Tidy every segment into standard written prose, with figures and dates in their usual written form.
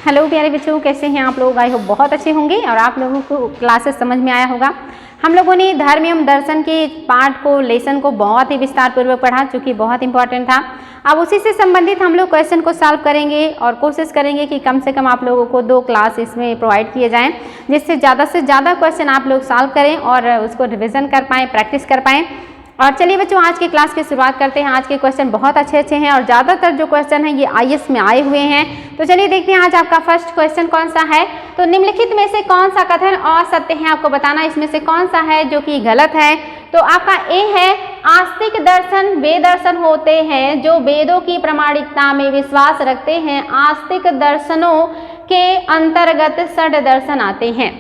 Hello प्यारे बच्चों, कैसे हैं आप लोग? आई होप बहुत अच्छे होंगे और आप लोगों को क्लासेस समझ में आया होगा। हम लोगों ने धर्म एवं दर्शन के पार्ट को, लेसन को बहुत ही विस्तार पूर्वक पढ़ा, जो कि बहुत इंपॉर्टेंट था। अब उसी से संबंधित हम लोग क्वेश्चन को सॉल्व करेंगे और कोशिश करेंगे कि कम से कम आप लोगों को 2 क्लास इसमें प्रोवाइड किए जाएं, जिससे ज़्यादा क्वेश्चन आप लोग सॉल्व करें और उसको रिविज़न कर पाएँ, प्रैक्टिस कर पाएँ। और चलिए बच्चों, आज की क्लास की शुरुआत करते हैं। आज के क्वेश्चन बहुत अच्छे हैं और ज़्यादातर जो क्वेश्चन हैं ये आईएएस में आए हुए हैं। तो चलिए देखते हैं आज आपका फर्स्ट क्वेश्चन कौन सा है। तो निम्नलिखित में से कौन सा कथन असत्य है, आपको बताना इसमें से कौन सा है जो कि गलत है। तो आपका ए है, आस्तिक दर्शन वे दर्शन होते हैं जो वेदों की प्रामाणिकता में विश्वास रखते हैं। आस्तिक दर्शनों के अंतर्गत षड दर्शन आते हैं।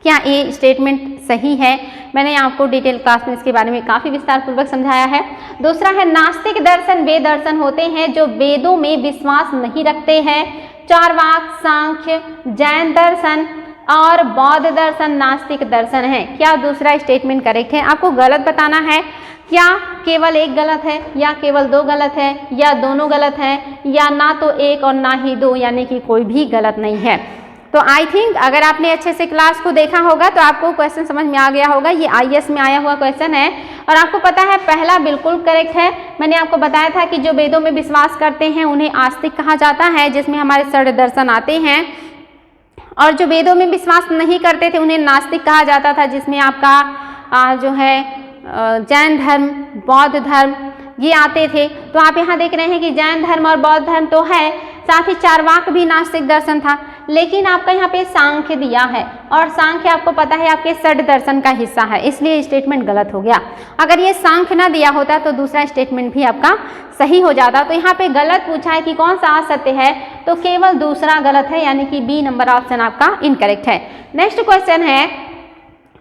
क्या ये स्टेटमेंट सही है? मैंने आपको डिटेल क्लास में इसके बारे में काफ़ी विस्तार पूर्वक समझाया है। दूसरा है, नास्तिक दर्शन वे दर्शन होते हैं जो वेदों में विश्वास नहीं रखते हैं। चार्वाक, सांख्य, जैन दर्शन और बौद्ध दर्शन नास्तिक दर्शन है। क्या दूसरा स्टेटमेंट करेक्ट है? आपको गलत बताना है। क्या केवल एक गलत है या केवल 2 गलत है या दोनों गलत है या ना तो एक और ना ही 2, यानी कि कोई भी गलत नहीं है। तो आई थिंक अगर आपने अच्छे से क्लास को देखा होगा तो आपको क्वेश्चन समझ में आ गया होगा। ये आईएएस में आया हुआ क्वेश्चन है और आपको पता है पहला बिल्कुल करेक्ट है। मैंने आपको बताया था कि जो वेदों में विश्वास करते हैं उन्हें आस्तिक कहा जाता है, जिसमें हमारे षड दर्शन आते हैं, और जो वेदों में विश्वास नहीं करते थे उन्हें नास्तिक कहा जाता था, जिसमें आपका जो है जैन धर्म, बौद्ध धर्म ये आते थे। तो आप यहाँ देख रहे हैं कि जैन धर्म और बौद्ध धर्म तो है, साथ ही चार्वाक भी नास्तिक दर्शन था, लेकिन आपका यहाँ पे सांख्य दिया है और सांख्य आपको पता है आपके षड दर्शन का हिस्सा है, इसलिए स्टेटमेंट गलत हो गया। अगर ये सांख्य ना दिया होता तो दूसरा स्टेटमेंट भी आपका सही हो जाता। तो यहाँ पे गलत पूछा है कि कौन सा असत्य है, तो केवल दूसरा गलत है, यानी कि बी नंबर ऑप्शन आपका इनकरेक्ट है। नेक्स्ट क्वेश्चन है,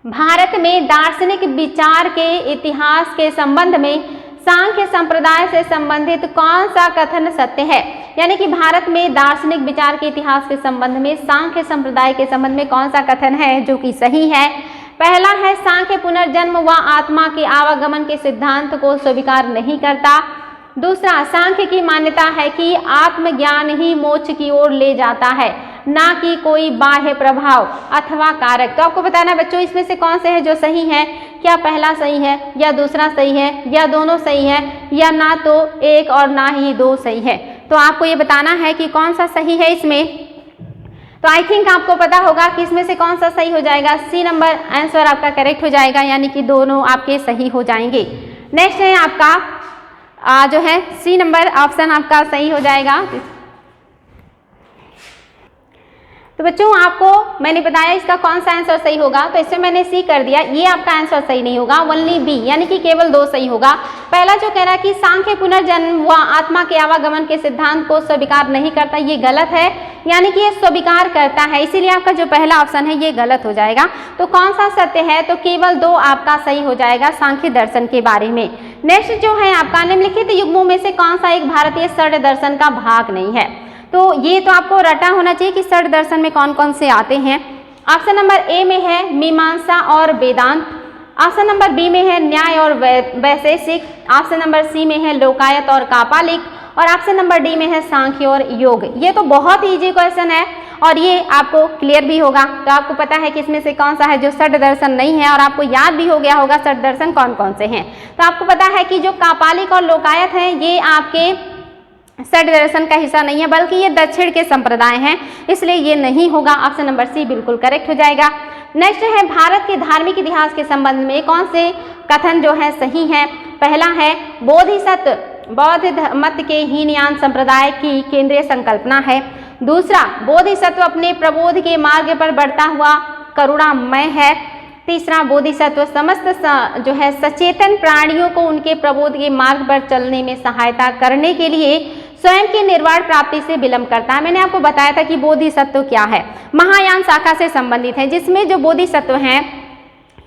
भारत में दार्शनिक विचार के इतिहास के संबंध में सांख्य संप्रदाय से संबंधित कौन सा कथन सत्य है? यानी कि भारत में दार्शनिक विचार के इतिहास के संबंध में सांख्य संप्रदाय के संबंध में कौन सा कथन है जो कि सही है? पहला है, सांख्य पुनर्जन्म व आत्मा के आवागमन के सिद्धांत को स्वीकार नहीं करता। दूसरा, सांख्य की मान्यता है कि आत्मज्ञान ही मोक्ष की ओर ले जाता है, ना कि कोई बाह्य प्रभाव अथवा कारक। तो आपको बताना बच्चों इसमें से कौन से है जो सही है। क्या पहला सही है या दूसरा सही है या दोनों सही है या ना तो एक और ना ही 2 सही है? तो आपको ये बताना है कि कौन सा सही है इसमें। तो आई थिंक आपको पता होगा कि इसमें से कौन सा सही हो जाएगा। सी नंबर आंसर आपका करेक्ट हो जाएगा, यानी कि दोनों आपके सही हो जाएंगे। नेक्स्ट है आपका जो है सी नंबर ऑप्शन आपका सही हो जाएगा। तो बच्चों आपको मैंने बताया इसका कौन सा आंसर सही होगा, तो इसमें मैंने सी कर दिया। ये आपका आंसर सही नहीं होगा, ओनली बी, यानी कि केवल 2 सही होगा। पहला जो कह रहा है कि सांख्य पुनर्जन्म व आत्मा के आवागमन के सिद्धांत को स्वीकार नहीं करता, ये गलत है, यानी कि ये स्वीकार करता है, इसीलिए आपका जो पहला ऑप्शन है ये गलत हो जाएगा। तो कौन सा सत्य है? तो केवल 2 आपका सही हो जाएगा सांख्य दर्शन के बारे में। नेक्स्ट जो है आपका, निम्नलिखित युग्मों में से कौन सा एक भारतीय षड दर्शन का भाग नहीं है? तो ये तो आपको रटा होना चाहिए कि षड दर्शन में कौन कौन से आते हैं। ऑप्शन नंबर ए में है मीमांसा और वेदांत। ऑप्शन नंबर बी में है न्याय और वैशेषिक। ऑप्शन नंबर सी में है लोकायत और कापालिक और ऑप्शन नंबर डी में है सांख्य और योग। ये तो बहुत इजी क्वेश्चन है और ये आपको क्लियर भी होगा। तो आपको पता है कि इसमें से कौन सा है जो षड दर्शन नहीं है और आपको याद भी हो गया होगा षड दर्शन कौन कौन से हैं। तो आपको पता है कि जो कापालिक और लोकायत हैं ये आपके षड दर्शन का हिस्सा नहीं है, बल्कि ये दक्षिण के संप्रदाय हैं, इसलिए ये नहीं होगा। ऑप्शन नंबर सी बिल्कुल करेक्ट हो जाएगा। नेक्स्ट है, भारत के धार्मिक इतिहास के संबंध में कौन से कथन जो है सही है? पहला है, बोधिसत्व बौद्ध मत के हीनयान संप्रदाय की केंद्रीय संकल्पना है। दूसरा, बोधिसत्व अपने प्रबोध के मार्ग पर बढ़ता हुआ करुणामय है। तीसरा, बोधिसत्व समस्त जो है सचेतन प्राणियों को उनके प्रबोध के मार्ग पर चलने में सहायता करने के लिए स्वयं की निर्वाण प्राप्ति से विलंब करता है। मैंने आपको बताया था कि बोधिसत्व क्या है, महायान शाखा से संबंधित है, जिसमें जो बोधिसत्व हैं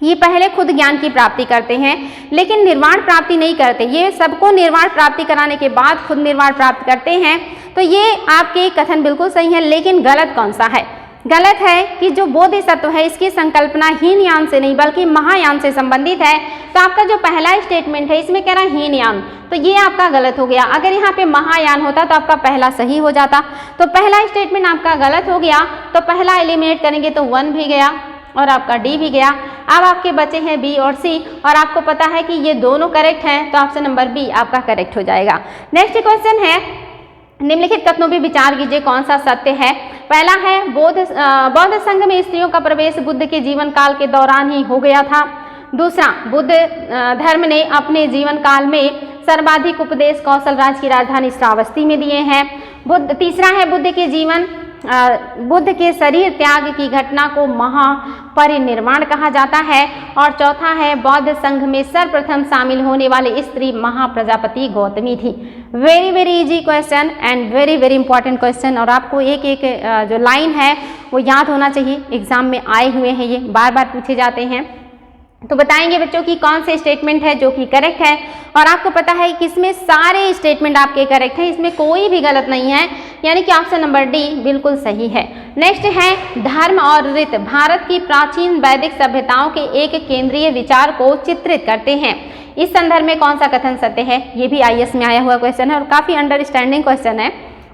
ये पहले खुद ज्ञान की प्राप्ति करते हैं लेकिन निर्वाण प्राप्ति नहीं करते, ये सबको निर्वाण प्राप्ति कराने के बाद खुद निर्वाण प्राप्त करते हैं। तो ये आपके कथन बिल्कुल सही है, लेकिन गलत कौन सा है? गलत है कि जो बोधिसत्व है इसकी संकल्पना हीनयान से नहीं बल्कि महायान से संबंधित है। तो आपका जो पहला स्टेटमेंट है इसमें कह रहा है हीनयान, तो ये आपका गलत हो गया। अगर यहाँ पे महायान होता तो आपका पहला सही हो जाता। तो पहला स्टेटमेंट आपका गलत हो गया, तो पहला एलिमिनेट करेंगे तो 1 भी गया और आपका डी भी गया। अब आपके बचे हैं बी और सी, और आपको पता है कि ये दोनों करेक्ट हैं, तो ऑप्शन नंबर बी आपका करेक्ट हो जाएगा। नेक्स्ट क्वेश्चन है, निम्नलिखित कथनों पर विचार कीजिए कौन सा सत्य है। पहला है बौद्ध संघ में स्त्रियों का प्रवेश बुद्ध के जीवन काल के दौरान ही हो गया था। दूसरा, बुद्ध धर्म ने अपने जीवन काल में सर्वाधिक उपदेश कौशल राज्य की राजधानी श्रावस्ती में दिए हैं। तीसरा है बुद्ध के शरीर त्याग की घटना को महापरिनिर्वाण कहा जाता है। और चौथा है बौद्ध संघ में सर्वप्रथम शामिल होने वाली स्त्री महाप्रजापति गौतमी थी। Very very easy question and very very important question, और आपको एक एक जो लाइन है वो याद होना चाहिए। एग्जाम में आए हुए हैं, ये बार बार पूछे जाते हैं। तो बताएंगे बच्चों की कौन से स्टेटमेंट है जो कि करेक्ट है, और आपको पता है कि इसमें सारे स्टेटमेंट आपके करेक्ट हैं, इसमें कोई भी गलत नहीं है, यानी कि ऑप्शन नंबर डी बिल्कुल सही है। नेक्स्ट है, धर्म और रीत भारत की प्राचीन वैदिक सभ्यताओं के एक केंद्रीय विचार को चित्रित करते हैं। इस संदर्भ में कौन सा कथन सत्य है? ये भी आईएएस में आया हुआ क्वेश्चन है और काफी अंडरस्टैंडिंग क्वेश्चन है।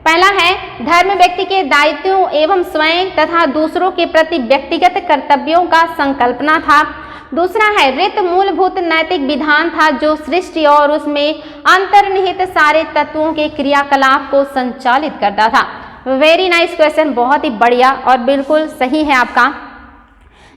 पहला है, धर्म व्यक्ति के दायित्वों एवं स्वयं तथा दूसरों के प्रति व्यक्तिगत कर्तव्यों का संकल्पना था। दूसरा है, रीत मूलभूत नैतिक विधान था जो सृष्टि और उसमें अंतर्निहित सारे तत्वों के क्रियाकलाप को संचालित करता था। वेरी नाइस क्वेश्चन, बहुत ही बढ़िया और बिल्कुल सही है आपका।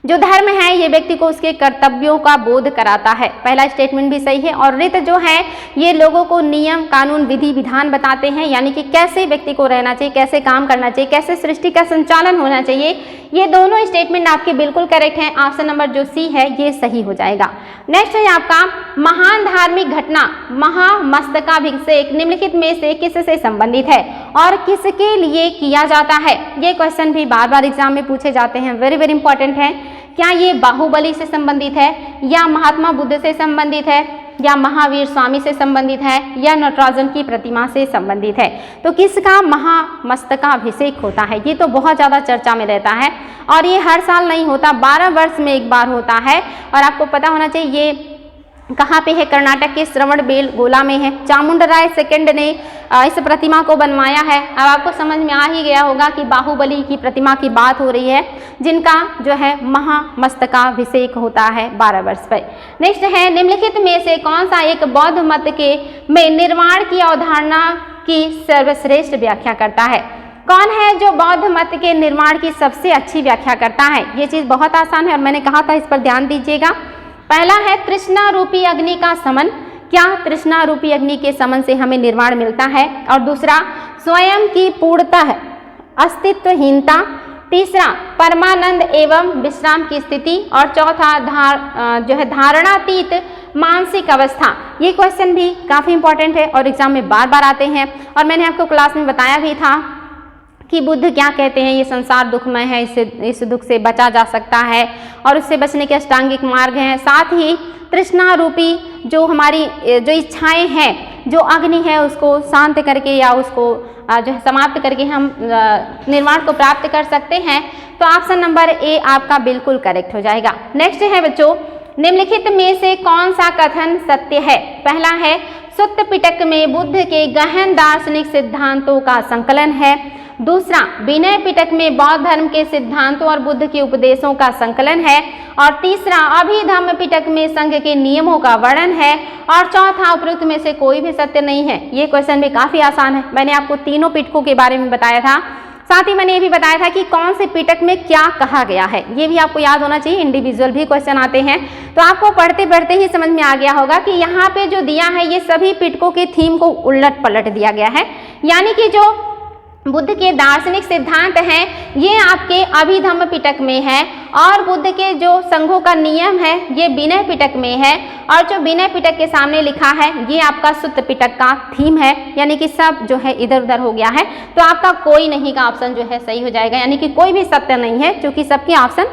जो धर्म है ये व्यक्ति को उसके कर्तव्यों का बोध कराता है, पहला स्टेटमेंट भी सही है। और रीत जो है ये लोगों को नियम कानून विधि विधान बताते हैं, यानी कि कैसे व्यक्ति को रहना चाहिए, कैसे काम करना चाहिए, कैसे सृष्टि का संचालन होना चाहिए। ये दोनों स्टेटमेंट आपके बिल्कुल करेक्ट हैं। ऑप्शन नंबर जो सी है ये सही हो जाएगा। नेक्स्ट है आपका, महान धार्मिक घटना महामस्तकाभिषेक निम्नलिखित में से किससे संबंधित है और किसके लिए किया जाता है? ये क्वेश्चन भी बार बार एग्जाम में पूछे जाते हैं, वेरी वेरी इंपॉर्टेंट है। क्या ये बाहुबली से संबंधित है, या महात्मा बुद्ध से संबंधित है, या महावीर स्वामी से संबंधित है, या नटराजन की प्रतिमा से संबंधित है? तो किसका महामस्तकाभिषेक होता है? ये तो बहुत ज़्यादा चर्चा में रहता है और ये हर साल नहीं होता, 12 वर्ष में एक बार होता है। और आपको पता होना चाहिए ये कहाँ पे है? कर्नाटक के श्रवणबेलगोला में है। चामुंडराय सेकंड ने इस प्रतिमा को बनवाया है। अब आपको समझ में आ ही गया होगा कि बाहुबली की प्रतिमा की बात हो रही है, जिनका जो है महामस्तकाभिषेक होता है 12 वर्ष पर। नेक्स्ट है, निम्नलिखित में से कौन सा एक बौद्ध मत के में निर्वाण की अवधारणा की सर्वश्रेष्ठ व्याख्या करता है? कौन है जो बौद्ध मत के निर्माण की सबसे अच्छी व्याख्या करता है? ये चीज़ बहुत आसान है और मैंने कहा था इस पर ध्यान दीजिएगा। पहला है, तृष्णा रूपी अग्नि का समन। क्या तृष्णा रूपी अग्नि के समन से हमें निर्वाण मिलता है? और दूसरा, स्वयं की पूर्णतः अस्तित्वहीनता। तीसरा, परमानंद एवं विश्राम की स्थिति। और चौथा, जो है धारणातीत मानसिक अवस्था। ये क्वेश्चन भी काफ़ी इंपॉर्टेंट है और एग्जाम में बार बार आते हैं, और मैंने आपको क्लास में बताया भी था कि बुद्ध क्या कहते हैं, ये संसार दुखमय है, इस दुख से बचा जा सकता है और उससे बचने के अष्टांगिक मार्ग हैं। साथ ही तृष्णा रूपी जो हमारी जो इच्छाएं हैं, जो अग्नि है, उसको शांत करके या उसको जो है समाप्त करके हम निर्वाण को प्राप्त कर सकते हैं। तो ऑप्शन नंबर ए आपका बिल्कुल करेक्ट हो जाएगा। नेक्स्ट है बच्चों, निम्नलिखित में से कौन सा कथन सत्य है? पहला है, सुत्त पिटक में बुद्ध के गहन दार्शनिक सिद्धांतों का संकलन है। दूसरा, विनय पिटक में बौद्ध धर्म के सिद्धांतों और बुद्ध के उपदेशों का संकलन है। और तीसरा, अभिधम्म पिटक में संघ के नियमों का वर्णन है। और चौथा, उपरोक्त में से कोई भी सत्य नहीं है। ये क्वेश्चन भी काफ़ी आसान है, मैंने आपको तीनों पिटकों के बारे में बताया था। साथ ही मैंने ये भी बताया था कि कौन से पिटक में क्या कहा गया है, ये भी आपको याद होना चाहिए। इंडिविजुअल भी क्वेश्चन आते हैं, तो आपको पढ़ते पढ़ते ही समझ में आ गया होगा कि यहाँ पे जो दिया है ये सभी पिटकों के थीम को उलट पलट दिया गया है। यानी कि जो बुद्ध के दार्शनिक सिद्धांत हैं ये आपके अभिधम्म पिटक में है, और बुद्ध के जो संघों का नियम है ये विनय पिटक में है, और जो विनय पिटक के सामने लिखा है ये आपका सुत्त पिटक का थीम है। यानी कि सब जो है इधर उधर हो गया है, तो आपका कोई नहीं का ऑप्शन जो है सही हो जाएगा, यानी कि कोई भी सत्य नहीं है, क्योंकि सबके ऑप्शन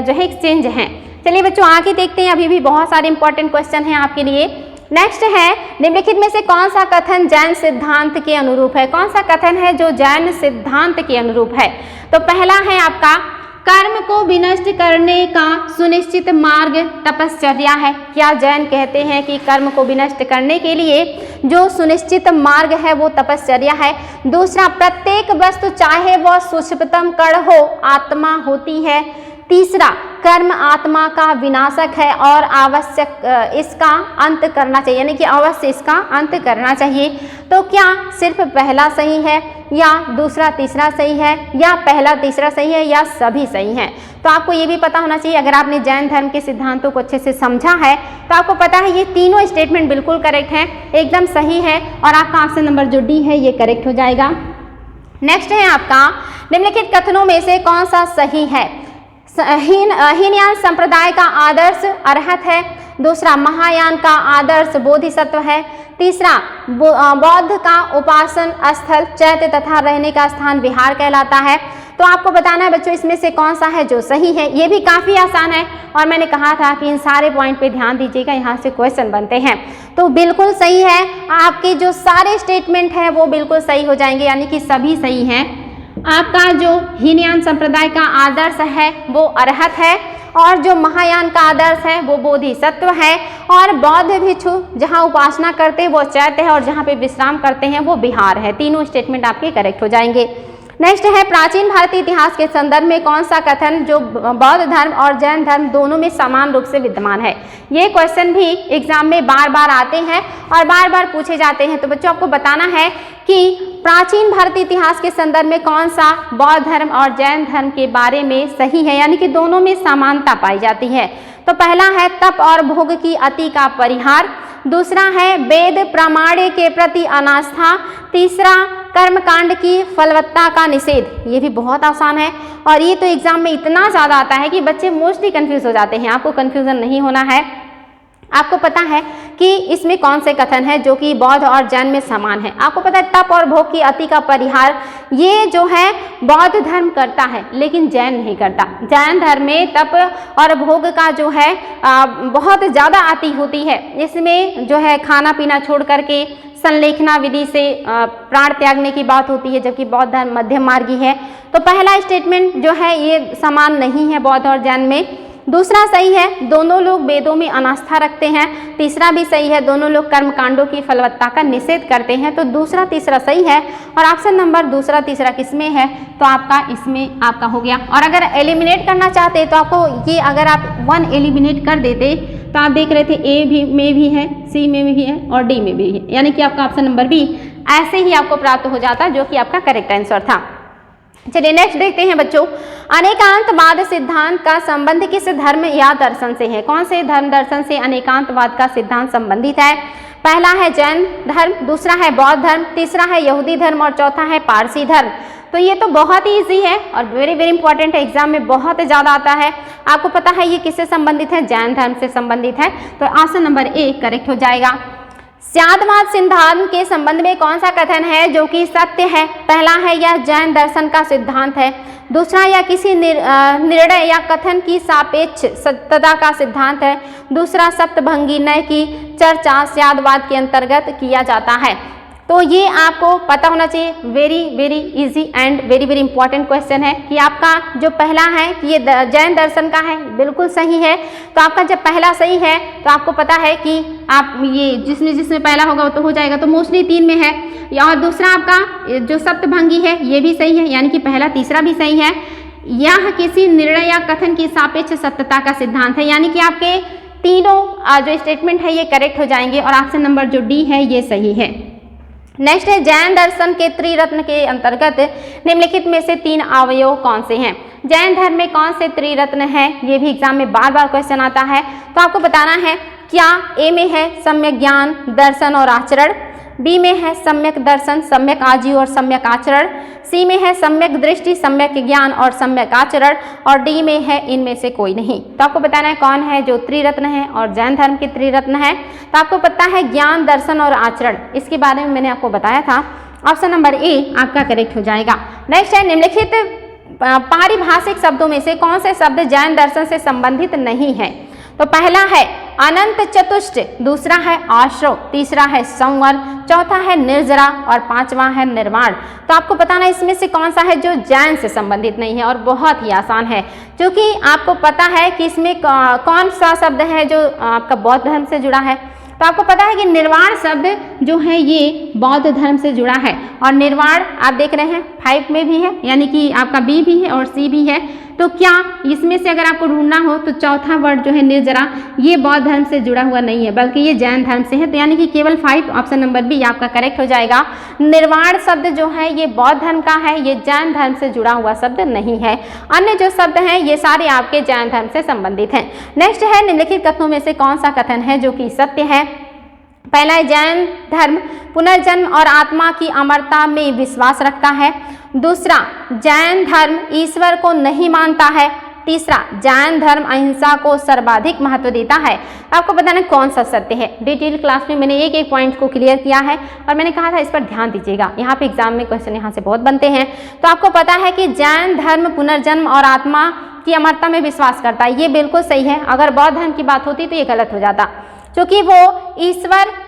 जो है एक्सचेंज हैं। चलिए बच्चों आगे देखते हैं, अभी भी बहुत सारे इंपॉर्टेंट क्वेश्चन हैं आपके लिए। नेक्स्ट है निम्नलिखित में से कौन सा कथन जैन सिद्धांत के अनुरूप है। कौन सा कथन है जो जैन सिद्धांत के अनुरूप है। तो पहला है आपका कर्म को विनष्ट करने का सुनिश्चित मार्ग तपश्चर्या है। क्या जैन कहते हैं कि कर्म को विनष्ट करने के लिए जो सुनिश्चित मार्ग है वो तपश्चर्या है। दूसरा, प्रत्येक वस्तु चाहे वह सूक्ष्मतम कण हो आत्मा होती है। तीसरा, कर्म आत्मा का विनाशक है और आवश्यक इसका अंत करना चाहिए, यानी कि अवश्य इसका अंत करना चाहिए। तो क्या सिर्फ पहला सही है या दूसरा तीसरा सही है या पहला तीसरा सही है या सभी सही हैं। तो आपको ये भी पता होना चाहिए, अगर आपने जैन धर्म के सिद्धांतों को अच्छे से समझा है तो आपको पता है ये तीनों स्टेटमेंट बिल्कुल करेक्ट हैं, एकदम सही है और आपका ऑप्शन नंबर जो डी है ये करेक्ट हो जाएगा। नेक्स्ट है आपका निम्नलिखित कथनों में से कौन सा सही है। हीनयान संप्रदाय का आदर्श अरहत है। दूसरा, महायान का आदर्श बोधिसत्व है। तीसरा, बौद्ध का उपासन स्थल चैत्य तथा रहने का स्थान विहार कहलाता है। तो आपको बताना है बच्चों इसमें से कौन सा है जो सही है। ये भी काफ़ी आसान है और मैंने कहा था कि इन सारे पॉइंट पे ध्यान दीजिएगा, यहाँ से क्वेश्चन बनते हैं। तो बिल्कुल सही है, आपके जो सारे स्टेटमेंट हैं वो बिल्कुल सही हो जाएंगे, यानी कि सभी सही हैं। आपका जो हीनयान संप्रदाय का आदर्श है वो अरहत है और जो महायान का आदर्श है वो बोधिसत्व है और बौद्ध भिक्षु जहाँ उपासना करते हैं वो चैत्य है और जहाँ पे विश्राम करते हैं वो विहार है। तीनों स्टेटमेंट आपके करेक्ट हो जाएंगे। नेक्स्ट है प्राचीन भारतीय इतिहास के संदर्भ में कौन सा कथन जो बौद्ध धर्म और जैन धर्म दोनों में समान रूप से विद्यमान है। ये क्वेश्चन भी एग्जाम में बार बार आते हैं और बार बार पूछे जाते हैं। तो बच्चों आपको बताना है कि प्राचीन भारतीय इतिहास के संदर्भ में कौन सा बौद्ध धर्म और जैन धर्म के बारे में सही है, यानी कि दोनों में समानता पाई जाती है। तो पहला है तप और भोग की अति का परिहार। दूसरा है वेद प्रामाण्य के प्रति अनास्था। तीसरा, कर्मकांड की फलवत्ता का निषेध। ये भी बहुत आसान है और ये तो एग्जाम में इतना ज़्यादा आता है कि बच्चे मोस्टली कंफ्यूज हो जाते हैं। आपको कंफ्यूजन नहीं होना है, आपको पता है कि इसमें कौन से कथन है जो कि बौद्ध और जैन में समान है। आपको पता है तप और भोग की अति का परिहार ये जो है बौद्ध धर्म करता है लेकिन जैन नहीं करता। जैन धर्म में तप और भोग का जो है बहुत ज़्यादा अति होती है। इसमें जो है खाना पीना छोड़ करके संलेखना विधि से प्राण त्यागने की बात होती है, जबकि बौद्ध धर्म मध्यम मार्गी है। तो पहला स्टेटमेंट जो है ये समान नहीं है बौद्ध और जैन में। दूसरा सही है, दोनों लोग वेदों में अनास्था रखते हैं। तीसरा भी सही है, दोनों लोग कर्मकांडों की फलवत्ता का निषेध करते हैं। तो दूसरा तीसरा सही है और ऑप्शन नंबर दूसरा तीसरा किसमें है तो आपका इसमें आपका हो गया। और अगर एलिमिनेट करना चाहते तो आपको ये अगर आप 1 एलिमिनेट कर देते तो आप देख रहे थे ए भी में भी है, सी में भी है और डी में भी है, यानी कि आपका ऑप्शन नंबर बी ऐसे ही आपको प्राप्त हो जाता जो कि आपका करेक्ट आंसर था। चलिए नेक्स्ट देखते हैं बच्चों, अनेकांतवाद सिद्धांत का संबंध किस धर्म या दर्शन से है। कौन से धर्म दर्शन से अनेकांतवाद का सिद्धांत संबंधित है। पहला है जैन धर्म, दूसरा है बौद्ध धर्म, तीसरा है यहूदी धर्म और चौथा है पारसी धर्म। तो ये तो बहुत ही ईजी है और वेरी वेरी इंपॉर्टेंट है, एग्जाम में बहुत ज़्यादा आता है। आपको पता है ये किससे संबंधित है, जैन धर्म से संबंधित है। तो ऑप्शन नंबर ए करेक्ट हो जाएगा। स्यादवाद सिद्धांत के संबंध में कौन सा कथन है जो कि सत्य है। पहला है यह जैन दर्शन का सिद्धांत है। दूसरा, यह किसी निर्णय या कथन की सापेक्ष सत्यता का सिद्धांत है। दूसरा, सप्तभंगी नय की चर्चा स्यादवाद के अंतर्गत किया जाता है। तो ये आपको पता होना चाहिए, very very easy and very very important question है कि आपका जो पहला है कि ये जैन दर्शन का है, बिल्कुल सही है। तो आपका जब पहला सही है तो आपको पता है कि आप ये जिसमें पहला होगा वो तो हो जाएगा, तो मोस्टली 3 में है। और दूसरा आपका जो सप्तभंगी है ये भी सही है, यानी कि पहला तीसरा भी सही है। यह किसी निर्णय या कथन की सापेक्ष सत्यता का सिद्धांत है, यानी कि आपके तीनों जो स्टेटमेंट है ये करेक्ट हो जाएंगे और ऑप्शन नंबर जो डी है ये सही है। नेक्स्ट है जैन दर्शन के त्रिरत्न के अंतर्गत निम्नलिखित में से 3 अवयव कौन से हैं। जैन धर्म में कौन से त्रिरत्न हैं, ये भी एग्जाम में बार बार क्वेश्चन आता है। तो आपको बताना है क्या ए में है सम्यक ज्ञान दर्शन और आचरण, बी में है सम्यक दर्शन सम्यक आजीव और सम्यक आचरण, सी में है सम्यक दृष्टि सम्यक ज्ञान और सम्यक आचरण और डी में है इनमें से कोई नहीं। तो आपको बताना है कौन है जो त्रिरत्न है और जैन धर्म के त्रिरत्न है। तो आपको पता है ज्ञान दर्शन और आचरण, इसके बारे में मैंने आपको बताया था। ऑप्शन नंबर ए आपका करेक्ट हो जाएगा। नेक्स्ट है निम्नलिखित पारिभाषिक शब्दों में से कौन से शब्द जैन दर्शन से संबंधित नहीं है। तो पहला है अनंत चतुष्ट, दूसरा है आश्रव, तीसरा है संवर, चौथा है निर्जरा और पांचवा है निर्माण। तो आपको बताना इसमें से कौन सा है जो जैन से संबंधित नहीं है, और बहुत ही आसान है क्योंकि आपको पता है कि इसमें कौन सा शब्द है जो आपका बौद्ध धर्म से जुड़ा है। तो आपको पता है कि निर्वाण शब्द जो है ये बौद्ध धर्म से जुड़ा है, और निर्वाण आप देख रहे हैं 5 में भी है, यानी कि आपका बी भी है और सी भी है। तो क्या इसमें से अगर आपको ढूंढना हो तो चौथा वर्ड जो है निर्जरा, ये बौद्ध धर्म से जुड़ा हुआ नहीं है बल्कि ये जैन धर्म से है। तो यानी कि केवल 5 ऑप्शन नंबर बी आपका करेक्ट हो जाएगा। निर्वाण शब्द जो है ये बौद्ध धर्म का है, ये जैन धर्म से जुड़ा हुआ शब्द नहीं है। अन्य जो शब्द हैं ये सारे आपके जैन धर्म से संबंधित हैं। नेक्स्ट है निम्नलिखित कथनों में से कौन सा कथन है जो कि सत्य है। पहला है जैन धर्म पुनर्जन्म और आत्मा की अमरता में विश्वास रखता है। दूसरा, जैन धर्म ईश्वर को नहीं मानता है। तीसरा, जैन धर्म अहिंसा को सर्वाधिक महत्व देता है। आपको बताना कौन सा सत्य है। डिटेल क्लास में मैंने एक एक पॉइंट को क्लियर किया है और मैंने कहा था इस पर ध्यान दीजिएगा, यहाँ पे एग्जाम में क्वेश्चन यहाँ से बहुत बनते हैं। तो आपको पता है कि जैन धर्म पुनर्जन्म और आत्मा की अमरता में विश्वास करता है, ये बिल्कुल सही है। अगर बौद्ध धर्म की बात होती तो ये गलत हो जाता, क्योंकि वो ईश्वर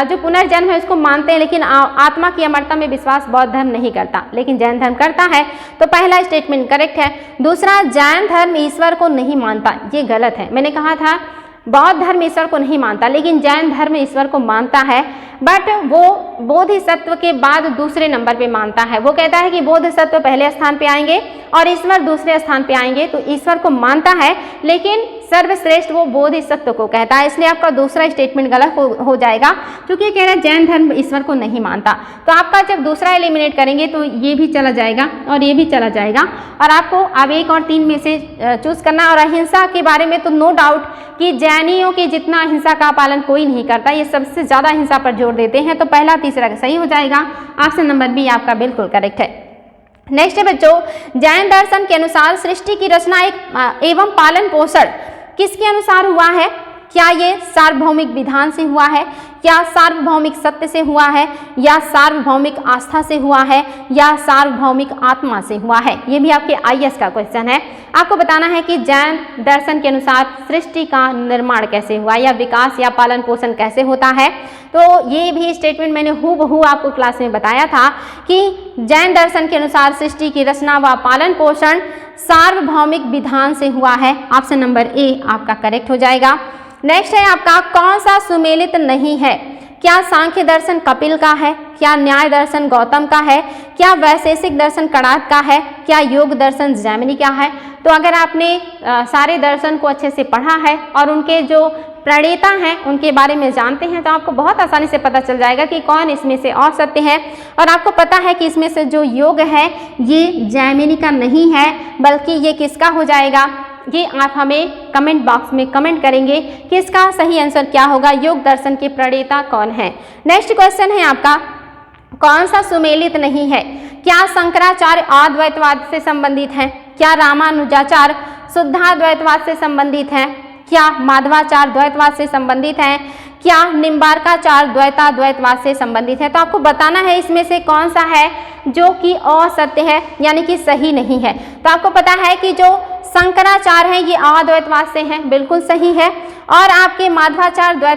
जो पुनर्जन्म है उसको मानते हैं लेकिन आत्मा की अमरता में विश्वास बौद्ध धर्म नहीं करता, लेकिन जैन धर्म करता है। तो पहला स्टेटमेंट करेक्ट है। दूसरा, जैन धर्म ईश्वर को नहीं मानता, ये गलत है। मैंने कहा था बौद्ध धर्म ईश्वर को नहीं मानता लेकिन जैन धर्म ईश्वर को मानता है, बट वो बोधिसत्व के बाद दूसरे नंबर पे मानता है। वो कहता है कि बोधिसत्व पहले स्थान पे आएंगे और ईश्वर दूसरे स्थान पे आएंगे। तो ईश्वर को मानता है लेकिन सर्वश्रेष्ठ वो बोधिसत्व को कहता है, इसलिए आपका दूसरा स्टेटमेंट गलत हो जाएगा, क्योंकि कह रहा है जैन धर्म ईश्वर को नहीं मानता। तो आपका जब दूसरा एलिमिनेट करेंगे तो ये भी चला जाएगा और ये भी चला जाएगा, और आपको अब 1 और 3 में से चूज करना। और अहिंसा के बारे में तो नो डाउट कि जैनियों के जितना अहिंसा का पालन कोई नहीं करता, ये सबसे ज़्यादा अहिंसा पर जोर देते हैं। तो पहला तीसरा सही हो जाएगा। ऑप्शन नंबर बी आपका बिल्कुल करेक्ट है। नेक्स्ट है बच्चों, जैन दर्शन के अनुसार सृष्टि की रचना एवं पालन पोषण किसके अनुसार हुआ है? क्या ये सार्वभौमिक विधान से हुआ है, क्या सार्वभौमिक सत्य से हुआ है, या सार्वभौमिक आस्था से हुआ है, या सार्वभौमिक आत्मा से हुआ है? ये भी आपके आईएएस का क्वेश्चन है। आपको बताना है कि जैन दर्शन के अनुसार सृष्टि का निर्माण कैसे हुआ, या विकास या पालन पोषण कैसे होता है। तो ये भी स्टेटमेंट मैंने हूबहू आपको क्लास में बताया था कि जैन दर्शन के अनुसार सृष्टि की रचना व पालन पोषण सार्वभौमिक विधान से हुआ है। ऑप्शन नंबर ए आपका करेक्ट हो जाएगा। नेक्स्ट है आपका कौन सा सुमेलित नहीं है? क्या सांख्य दर्शन कपिल का है, क्या न्याय दर्शन गौतम का है, क्या वैशेषिक दर्शन कणाद का है, क्या योग दर्शन जैमिनी का है? तो अगर आपने सारे दर्शन को अच्छे से पढ़ा है और उनके जो प्रणेता हैं उनके बारे में जानते हैं तो आपको बहुत आसानी से पता चल जाएगा कि कौन इसमें से और सत्य है। और आपको पता है कि इसमें से जो योग है ये जैमिनी का नहीं है, बल्कि ये किसका हो जाएगा? ये आप हमें कमेंट बॉक्स में कमेंट करेंगे कि इसका सही आंसर क्या होगा, योग दर्शन के प्रणेता कौन है। नेक्स्ट क्वेश्चन है आपका कौन सा सुमेलित नहीं है? क्या शंकराचार्य अद्वैतवाद से संबंधित हैं, क्या रामानुजाचार्य शुद्धाद्वैतवाद से संबंधित हैं, क्या माधवाचार्य द्वैतवाद से संबंधित हैं, क्या निम्बार्काचार्य द्वैताद्वैतवाद से संबंधित है? तो आपको बताना है इसमें से कौन सा है जो कि असत्य है, यानी कि सही नहीं है। तो आपको पता है कि जो शंकराचार्य हैं ये अद्वैतवाद से हैं, बिल्कुल सही है। और आपके माधवाचार्य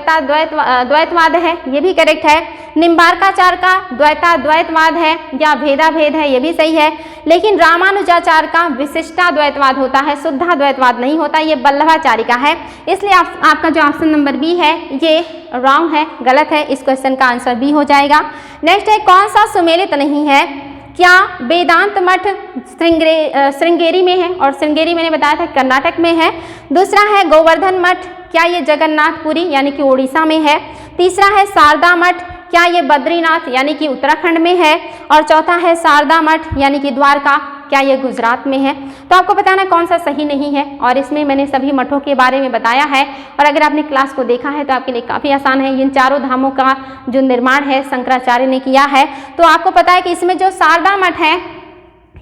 द्वैतवाद है, ये भी करेक्ट है। निम्बार्काचार्य का द्वैताद्वैतवाद है या भेदाभेद है, ये भी सही है। लेकिन रामानुजाचार्य का विशिष्टाद्वैतवाद होता है, शुद्धाद्वैतवाद नहीं होता, ये वल्लभाचार्य का है। इसलिए आपका जो ऑप्शन नंबर बी है ये रॉन्ग है, गलत है। इस क्वेश्चन का आंसर बी हो जाएगा। नेक्स्ट है कौन सा सुमेलित नहीं है? क्या वेदांत मठ श्रृंगेरी में है, और श्रृंगेरी मैंने बताया था कर्नाटक में है। दूसरा है गोवर्धन मठ, क्या ये जगन्नाथपुरी यानी कि उड़ीसा में है। तीसरा है शारदा मठ, क्या ये बद्रीनाथ यानी कि उत्तराखंड में है। और चौथा है शारदा मठ यानी कि द्वारका, क्या ये गुजरात में है। तो आपको बताना कौन सा सही नहीं है, और इसमें मैंने सभी मठों के बारे में बताया है। और अगर आपने क्लास को देखा है तो आपके लिए काफ़ी आसान है। इन चारों धामों का जो निर्माण है शंकराचार्य ने किया है। तो आपको पता है कि इसमें जो शारदा मठ है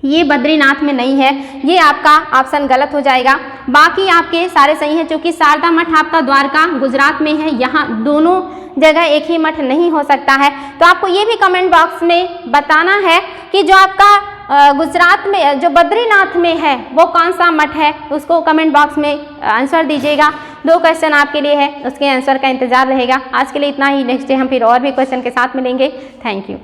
ये बद्रीनाथ में नहीं है, ये आपका ऑप्शन गलत हो जाएगा। बाकी आपके सारे सही हैं, क्योंकि शारदा मठ आपका द्वारका गुजरात में है, यहाँ दोनों जगह एक ही मठ नहीं हो सकता है। तो आपको ये भी कमेंट बॉक्स में बताना है कि जो आपका गुजरात में जो बद्रीनाथ में है वो कौन सा मठ है, उसको कमेंट बॉक्स में आंसर दीजिएगा। 2 क्वेश्चन आपके लिए है, उसके आंसर का इंतजार रहेगा। आज के लिए इतना ही, नेक्स्ट डे हम फिर और भी क्वेश्चन के साथ मिलेंगे। Thank you.